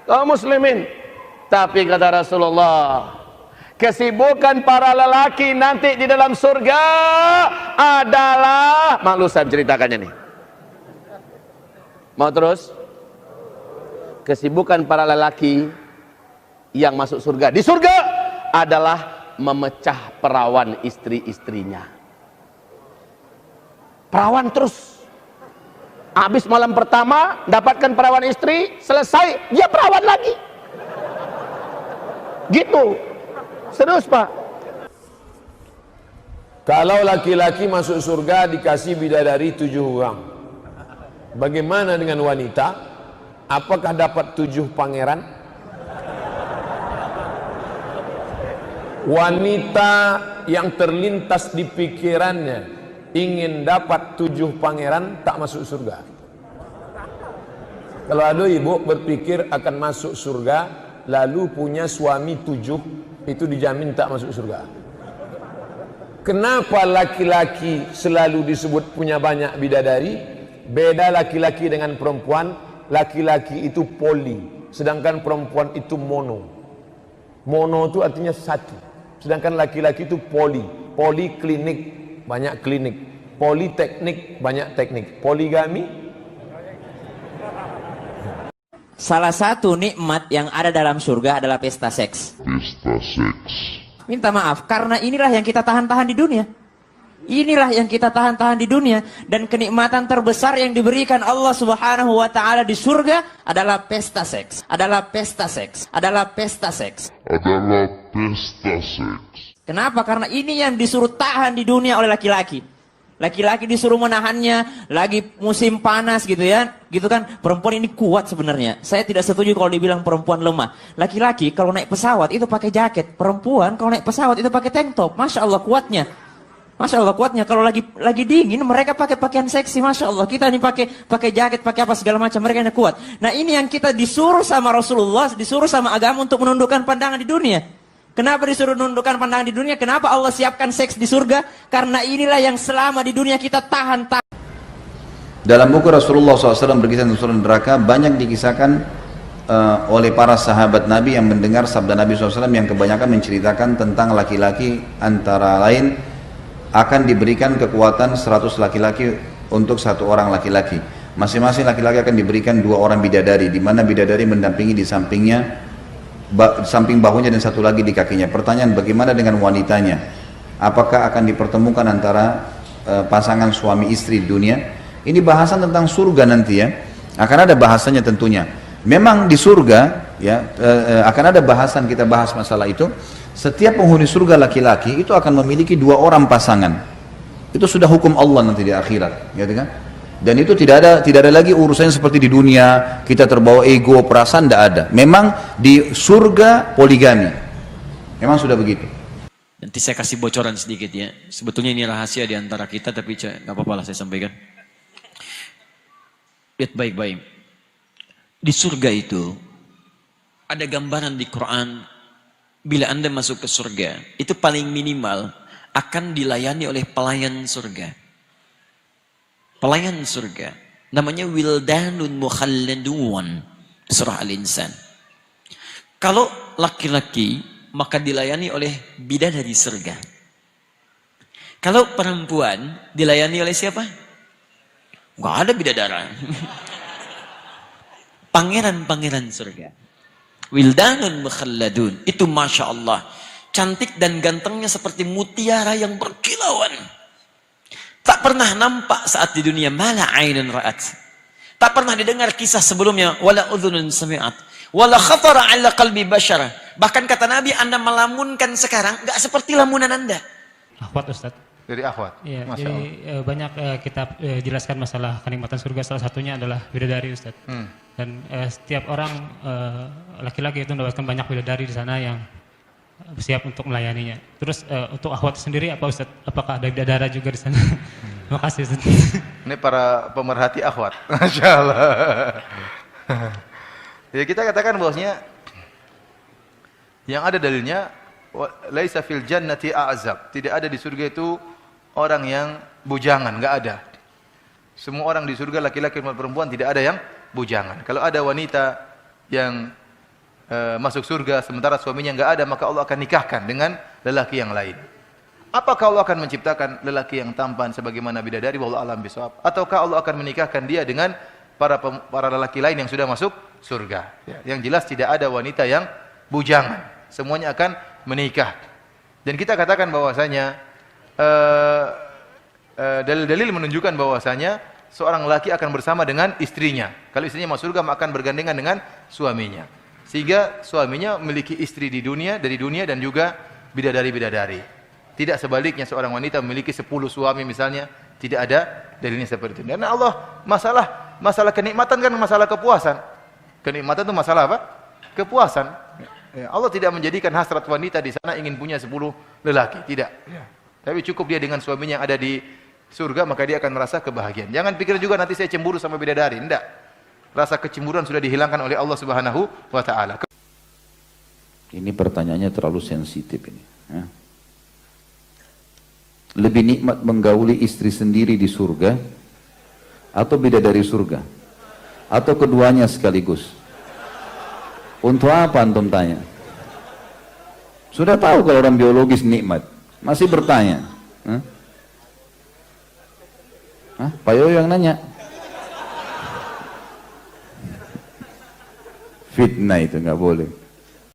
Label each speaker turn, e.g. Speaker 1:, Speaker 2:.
Speaker 1: kaum muslimin. Tapi kata Rasulullah, kesibukan para lelaki nanti di dalam surga adalah, malu saya menceritakannya nih. Mau terus? Kesibukan para lelaki yang masuk surga, di surga adalah memecah perawan istri-istrinya. Perawan terus. Habis malam pertama dapatkan perawan istri, selesai dia perawan lagi. Gitu. Serius, Pak.
Speaker 2: Kalau laki-laki masuk surga dikasih bidadari 7 orang, bagaimana dengan wanita? Apakah dapat 7 pangeran? Wanita yang terlintas di pikirannya ingin dapat 7 pangeran tak masuk surga. Kalau ada ibu berpikir akan masuk surga lalu punya suami 7, itu dijamin tak masuk surga. Kenapa laki-laki selalu disebut punya banyak bidadari? Beda laki-laki dengan perempuan. Laki-laki itu poli, sedangkan perempuan itu mono. Mono itu artinya satu, sedangkan laki-laki itu poli. Poliklinik, banyak klinik. Politeknik, banyak teknik. Poligami.
Speaker 3: Salah satu nikmat yang ada dalam surga adalah pesta seks.
Speaker 4: Pesta seks.
Speaker 3: Minta maaf, karena inilah yang kita tahan-tahan di dunia. Inilah yang kita tahan-tahan di dunia. Dan kenikmatan terbesar yang diberikan Allah Subhanahu wa ta'ala di surga adalah pesta seks. Adalah pesta seks. Adalah pesta seks.
Speaker 4: Adalah pesta seks.
Speaker 3: Kenapa? Karena ini yang disuruh tahan di dunia oleh laki-laki. Laki-laki disuruh menahannya, lagi musim panas gitu ya, gitu kan. Perempuan ini kuat sebenarnya. Saya tidak setuju kalau dibilang perempuan lemah. Laki-laki kalau naik pesawat itu pakai jaket, perempuan kalau naik pesawat itu pakai tank top. Masya Allah kuatnya. Masya Allah kuatnya. Kalau lagi dingin mereka pakai pakaian seksi. Masya Allah, kita ini pakai jaket, pakai apa segala macam, mereka ini kuat. Nah ini yang kita disuruh sama Rasulullah, disuruh sama agama untuk menundukkan pandangan di dunia. Kenapa disuruh menundukkan pandangan di dunia? Kenapa Allah siapkan seks di surga? Karena inilah yang selama di dunia kita tahan.
Speaker 5: Dalam buku Rasulullah SAW berkisah tentang surga neraka, banyak dikisahkan oleh para sahabat Nabi yang mendengar sabda Nabi SAW yang kebanyakan menceritakan tentang laki-laki, antara lain akan diberikan kekuatan 100 laki-laki untuk 1 orang laki-laki. Masing-masing laki-laki akan diberikan 2 orang bidadari, di mana bidadari mendampingi di sampingnya, samping bahunya, dan 1 lagi di kakinya. Pertanyaan, bagaimana dengan wanitanya? Apakah akan dipertemukan antara pasangan suami istri di dunia? Ini bahasan tentang surga nanti ya. Akan ada bahasanya tentunya. Memang di surga ya akan ada bahasan, kita bahas masalah itu. Setiap penghuni surga laki-laki itu akan memiliki 2 orang pasangan. Itu sudah hukum Allah nanti di akhirat, gitu kan? Dan itu tidak ada lagi urusannya seperti di dunia kita terbawa ego, perasaan, tidak ada. Memang di surga poligami. Memang sudah begitu.
Speaker 6: Nanti saya kasih bocoran sedikit ya. Sebetulnya ini rahasia di antara kita, tapi nggak apa-apa lah saya sampaikan. Lihat baik-baik. Di surga itu ada gambaran di Quran. Bila Anda masuk ke surga, itu paling minimal akan dilayani oleh pelayan surga. Pelayan surga namanya wildanun mukhalladun, surah Al-Insan. Kalau laki-laki maka dilayani oleh bidadari surga. Kalau perempuan dilayani oleh siapa? Enggak ada bidadara. Pangeran-pangeran surga. Wildanun mukhalladun, itu Masya Allah, cantik dan gantengnya seperti mutiara yang berkilauan. Tak pernah nampak saat di dunia, mala ainun ra'at. Tak pernah didengar kisah sebelumnya, wala udhunun sami'at, wala khatara ala qalbi bashara. Bahkan kata Nabi, Anda melamunkan sekarang gak seperti lamunan Anda.
Speaker 7: Akhwat Ustaz.
Speaker 8: Dari akhwat.
Speaker 7: Iya, jadi banyak kita jelaskan masalah kenikmatan surga, salah satunya adalah bidadari Ustaz. Dan setiap orang laki-laki itu mendapatkan banyak bidadari di sana yang siap untuk melayaninya. Terus untuk akhwat sendiri apa Ustaz? Apakah ada bidadara juga di sana? Terima kasih Ustaz.
Speaker 8: Ini para pemerhati akhwat. Masya Allah. Ya, kita katakan bahwasanya yang ada dalilnya, laisa fil jannati a'zab. Tidak ada di surga itu orang yang bujangan, enggak ada. Semua orang di surga, laki-laki dan perempuan, tidak ada yang bujangan. Kalau ada wanita yang masuk surga sementara suaminya enggak ada, maka Allah akan nikahkan dengan lelaki yang lain. Apakah Allah akan menciptakan lelaki yang tampan sebagaimana bidadari, wallahu alam bisawab, ataukah Allah akan menikahkan dia dengan para lelaki lain yang sudah masuk surga? Ya, yang jelas tidak ada wanita yang bujangan, semuanya akan menikah. Dan kita katakan bahwasanya dalil-dalil menunjukkan bahwasanya seorang lelaki akan bersama dengan istrinya. Kalau istrinya masuk surga, maka akan bergandengan dengan suaminya. Sehingga suaminya memiliki istri dari dunia dan juga bidadari-bidadari. Tidak sebaliknya seorang wanita memiliki 10 suami misalnya, tidak ada dalilnya seperti itu. Karena Allah masalah kenikmatan kan masalah kepuasan. Kenikmatan itu masalah apa? Kepuasan. Ya, Allah tidak menjadikan hasrat wanita di sana ingin punya 10 lelaki, tidak. Ya. Tapi cukup dia dengan suaminya yang ada di surga, maka dia akan merasa kebahagiaan. Jangan pikir juga nanti saya cemburu sama bidadari, tidak. Rasa kecemburuan sudah dihilangkan oleh Allah Subhanahu wa taala.
Speaker 5: Ini pertanyaannya terlalu sensitif ini. Ya. Lebih nikmat menggauli istri sendiri di surga atau bidadari surga? Atau keduanya sekaligus? Untuk apa antum tanya? Sudah tahu kalau orang biologis nikmat, masih bertanya. Pak Yoyo yang nanya. Fitnah itu nggak boleh.